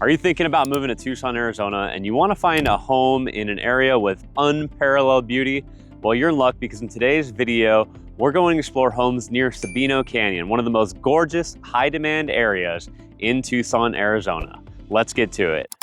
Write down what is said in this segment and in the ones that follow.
Are you thinking about moving to Tucson, Arizona, and you want to find a home in an area with unparalleled beauty? Well, you're in luck because in today's video, we're going to explore homes near Sabino Canyon, one of the most gorgeous, high-demand areas in Tucson, Arizona. Let's get to it.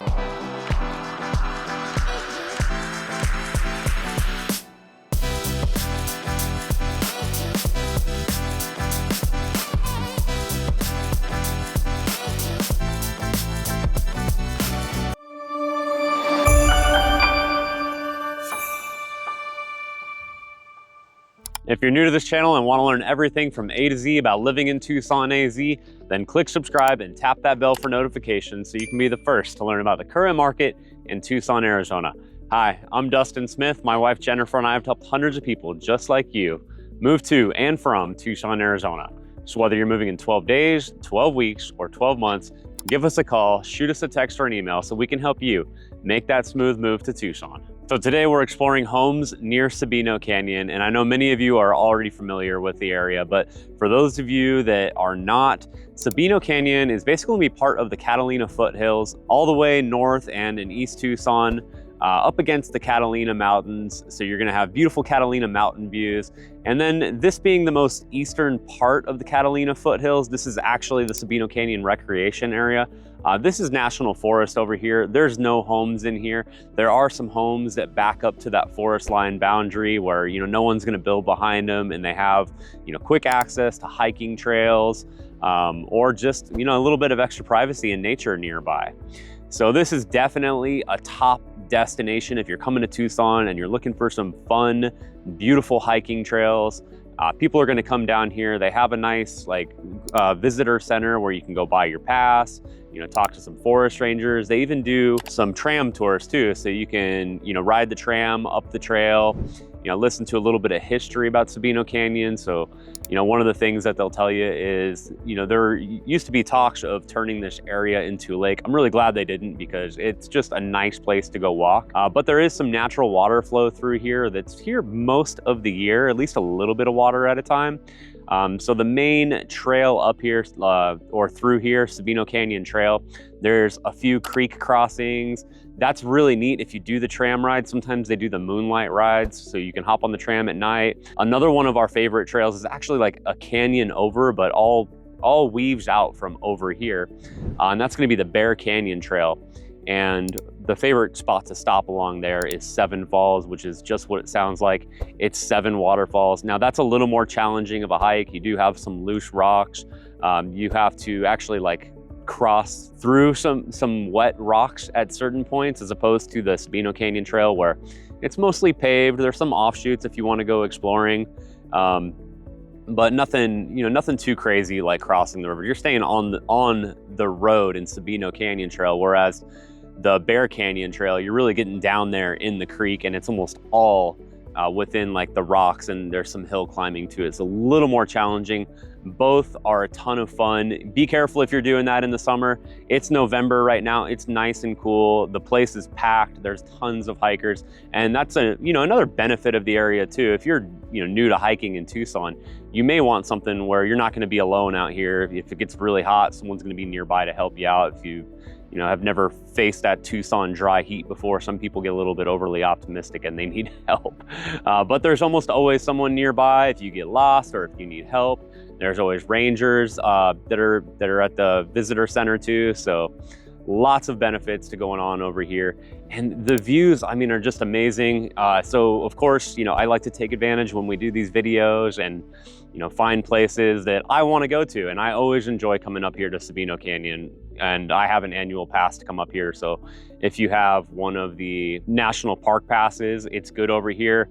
If you're new to this channel and want to learn everything from A to Z about living in Tucson, AZ, then click subscribe and tap that bell for notifications so you can be the first to learn about the current market in Tucson, Arizona. Hi, I'm Dustin Smith. My wife Jennifer and I have helped hundreds of people just like you move to and from Tucson, Arizona. So whether you're moving in 12 days, 12 weeks, or 12 months, give us a call, shoot us a text or an email so we can help you make that smooth move to Tucson. So today we're exploring homes near Sabino Canyon, and I know many of you are already familiar with the area, but for those of you that are not, Sabino Canyon is basically going to be part of the Catalina foothills all the way north and in East Tucson, up against the Catalina Mountains. So you're going to have beautiful Catalina mountain views. And then this being the most eastern part of the Catalina foothills, this is actually the Sabino Canyon recreation area. This is national forest over here. There's no homes in here. There are some homes that back up to that forest line boundary where, no one's gonna build behind them, and they have, quick access to hiking trails, or just, a little bit of extra privacy and nature nearby. So this is definitely a top destination if you're coming to Tucson and you're looking for some fun, beautiful hiking trails. People are gonna come down here. They have a nice visitor center where you can go buy your pass, talk to some forest rangers. They even do some tram tours too. So you can, ride the tram up the trail, listen to a little bit of history about Sabino Canyon. So, one of the things that they'll tell you is, there used to be talks of turning this area into a lake. I'm really glad they didn't because it's just a nice place to go walk. But there is some natural water flow through here that's here most of the year, at least a little bit of water at a time. So the main trail up here or through here, Sabino Canyon Trail, there's a few creek crossings. That's really neat if you do the tram ride. Sometimes they do the moonlight rides, so you can hop on the tram at night. Another one of our favorite trails is actually like a canyon over, but all weaves out from over here. And that's gonna be the Bear Canyon Trail. And the favorite spot to stop along there is Seven Falls, which is just what it sounds like. It's 7 waterfalls. Now that's a little more challenging of a hike. You do have some loose rocks. You have to actually cross through some wet rocks at certain points, as opposed to the Sabino Canyon Trail where it's mostly paved. There's some offshoots if you want to go exploring. But nothing, nothing too crazy like crossing the river. You're staying on the road in Sabino Canyon Trail, whereas the Bear Canyon Trail, you're really getting down there in the creek, and it's almost all within the rocks, and there's some hill climbing too. It's a little more challenging. Both are a ton of fun. Be careful if you're doing that in the summer. It's November right now. It's nice and cool. The place is packed. There's tons of hikers, and that's another benefit of the area too. If you're new to hiking in Tucson, you may want something where you're not going to be alone out here. If it gets really hot, someone's going to be nearby to help you out. If you have never faced that Tucson dry heat before, some people get a little bit overly optimistic and they need help. But there's almost always someone nearby if you get lost or if you need help. There's always rangers that are at the visitor center too. So lots of benefits to going on over here. And the views, are just amazing. So of course, I like to take advantage when we do these videos and, find places that I want to go to. And I always enjoy coming up here to Sabino Canyon. And I have an annual pass to come up here. So if you have one of the national park passes, it's good over here.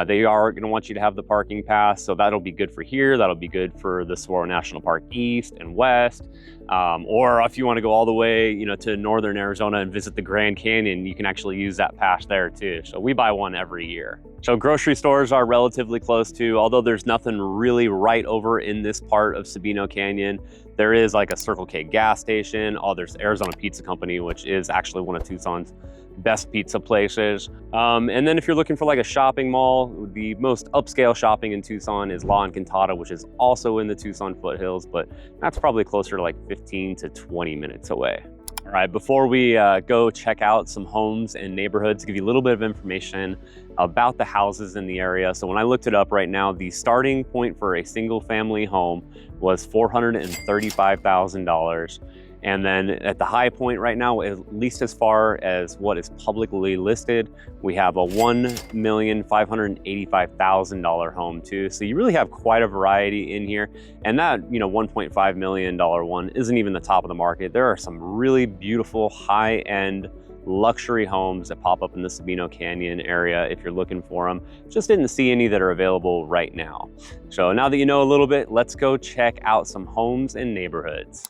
They are going to want you to have the parking pass. So that'll be good for here. That'll be good for the Saguaro National Park East and West. Or if you want to go all the way, to northern Arizona and visit the Grand Canyon, you can actually use that pass there too. So we buy one every year. So grocery stores are relatively close to, although there's nothing really right over in this part of Sabino Canyon. There is a Circle K gas station. There's Arizona Pizza Company, which is actually one of Tucson's best pizza places. And then if you're looking for a shopping mall, the most upscale shopping in Tucson is La Encantada, which is also in the Tucson foothills, but that's probably closer to 15 to 20 minutes away. All right, before we go check out some homes and neighborhoods, give you a little bit of information about the houses in the area. So when I looked it up right now, the starting point for a single family home was $435,000. And then at the high point right now, at least as far as what is publicly listed, we have a $1,585,000 home too. So you really have quite a variety in here. And that, $1.5 million one isn't even the top of the market. There are some really beautiful high-end luxury homes that pop up in the Sabino Canyon area if you're looking for them. Just didn't see any that are available right now. So now that you know a little bit, let's go check out some homes and neighborhoods.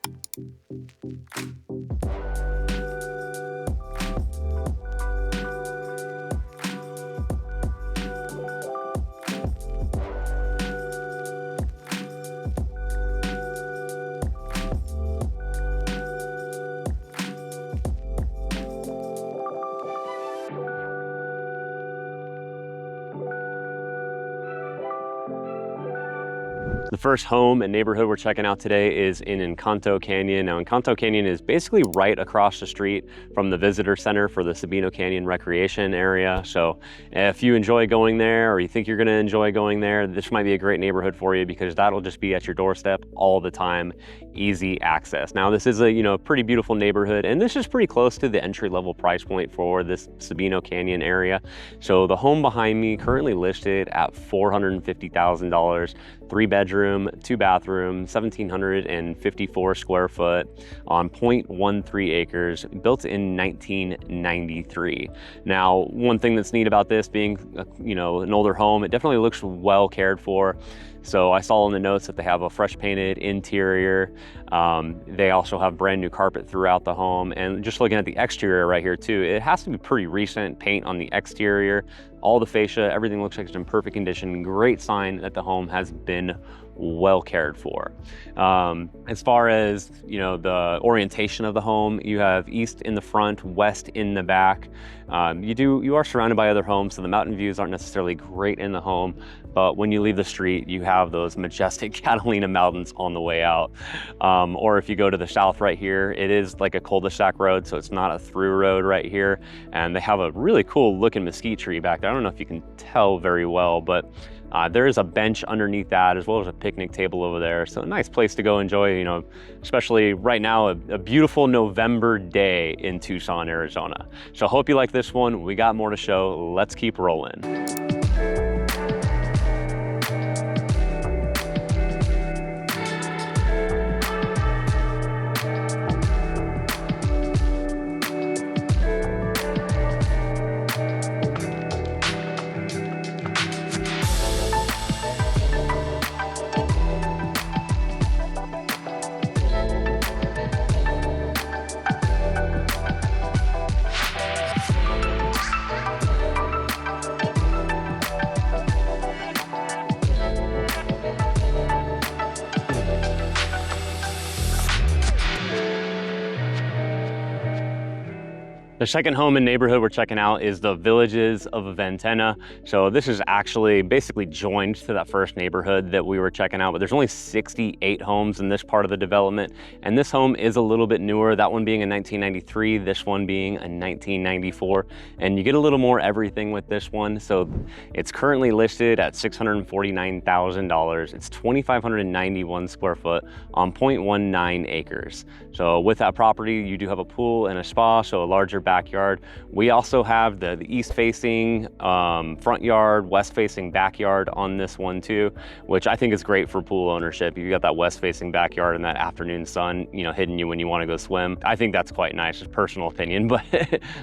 The first home and neighborhood we're checking out today is in Encanto Canyon. Now, Encanto Canyon is basically right across the street from the visitor center for the Sabino Canyon recreation area. So if you enjoy going there, or you think you're gonna enjoy going there, this might be a great neighborhood for you, because that'll just be at your doorstep all the time, easy access. Now, this is a pretty beautiful neighborhood, and this is pretty close to the entry-level price point for this Sabino Canyon area. So the home behind me currently listed at $450,000, 3-bedroom, 2-bathroom, 1,754 square foot on 0.13 acres, built in 1993. Now, one thing that's neat about this being, an older home, it definitely looks well cared for. So I saw in the notes that they have a fresh painted interior. They also have brand new carpet throughout the home. And just looking at the exterior right here too, it has to be pretty recent paint on the exterior. All the fascia, everything looks like it's in perfect condition. Great sign that the home has been well cared for. As far as the orientation of the home, you have east in the front, west in the back. You are surrounded by other homes, so the mountain views aren't necessarily great in the home, but when you leave the street, you have those majestic Catalina Mountains on the way out. Or if you go to the south right here, it is like a cul-de-sac road, so it's not a through road right here. And they have a really cool looking mesquite tree back there. I don't know if you can tell very well, but there is a bench underneath that, as well as a picnic table over there. So a nice place to go enjoy, especially right now, a beautiful November day in Tucson, Arizona. So hope you like this one. We got more to show. Let's keep rolling. The second home and neighborhood we're checking out is the Villages of Ventana. So this is actually basically joined to that first neighborhood that we were checking out, but there's only 68 homes in this part of the development. And this home is a little bit newer, that one being a 1993, this one being a 1994. And you get a little more everything with this one. So it's currently listed at $649,000. It's 2,591 square foot on 0.19 acres. So with that property, you do have a pool and a spa, so a larger backyard. We also have the east-facing front yard, west-facing backyard on this one too, which I think is great for pool ownership. You got that west-facing backyard and that afternoon sun, hitting you when you want to go swim. I think that's quite nice, just personal opinion, but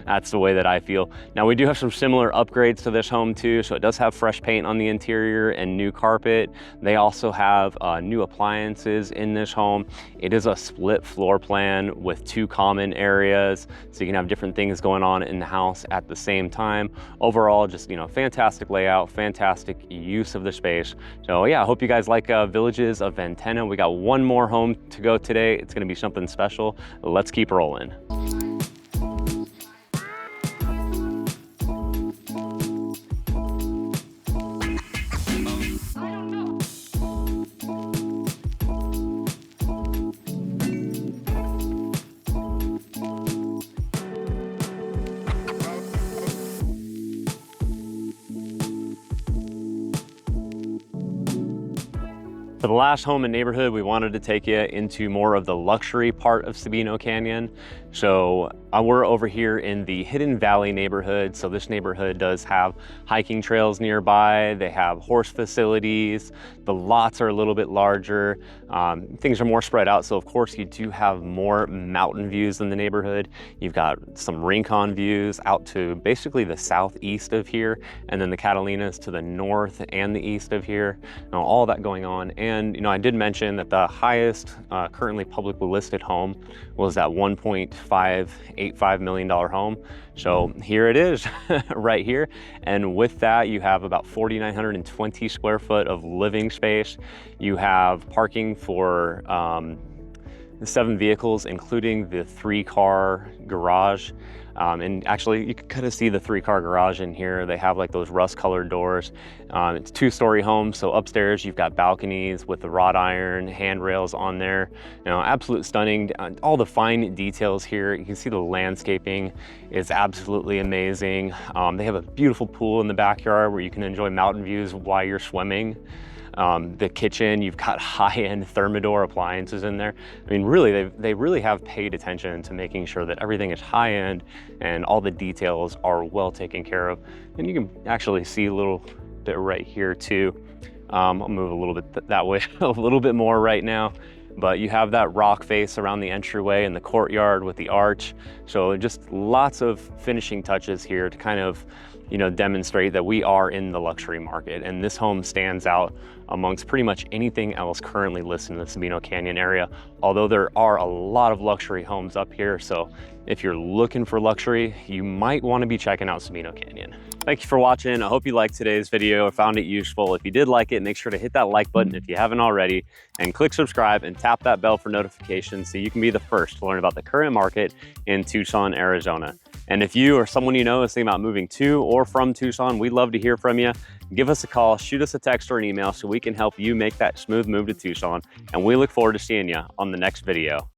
that's the way that I feel. Now, we do have some similar upgrades to this home too, so it does have fresh paint on the interior and new carpet. They also have new appliances in this home. It is a split floor plan with 2 common areas, so you can have different things going on in the house at the same time. Overall, just fantastic layout, fantastic use of the space. So yeah, I hope you guys like Villages of Ventana. We got one more home to go today. It's going to be something special. Let's keep rolling. For the last home and neighborhood, we wanted to take you into more of the luxury part of Sabino Canyon. So we're over here in the Hidden Valley neighborhood. So this neighborhood does have hiking trails nearby. They have horse facilities. The lots are a little bit larger. Things are more spread out. So of course you do have more mountain views in the neighborhood. You've got some Rincon views out to basically the southeast of here, and then the Catalinas to the north and the east of here. All that going on. And I did mention that the highest currently publicly listed home was that $1.585 million home. So here it is right here. And with that, you have about 4,920 square foot of living space. You have parking for 7 vehicles, including the 3-car garage. And actually, you can kind of see the 3-car garage in here. They have like those rust-colored doors. It's a 2-story home, so upstairs you've got balconies with the wrought iron handrails on there. Absolute stunning. All the fine details here. You can see the landscaping is absolutely amazing. They have a beautiful pool in the backyard where you can enjoy mountain views while you're swimming. The kitchen, you've got high-end Thermador appliances in there. I mean, really, they really have paid attention to making sure that everything is high-end and all the details are well taken care of. And you can actually see a little bit right here too. I'll move a little bit that way a little bit more right now. But you have that rock face around the entryway and the courtyard with the arch. So just lots of finishing touches here to kind of, demonstrate that we are in the luxury market. And this home stands out amongst pretty much anything else currently listed in the Sabino Canyon area. Although there are a lot of luxury homes up here. So if you're looking for luxury, you might want to be checking out Sabino Canyon. Thank you for watching. I hope you liked today's video or found it useful. If you did like it, make sure to hit that like button if you haven't already, and click subscribe and tap that bell for notifications so you can be the first to learn about the current market in Tucson, Arizona. And if you or someone you know is thinking about moving to or from Tucson, we'd love to hear from you. Give us a call, shoot us a text or an email so we can help you make that smooth move to Tucson. And we look forward to seeing you on the next video.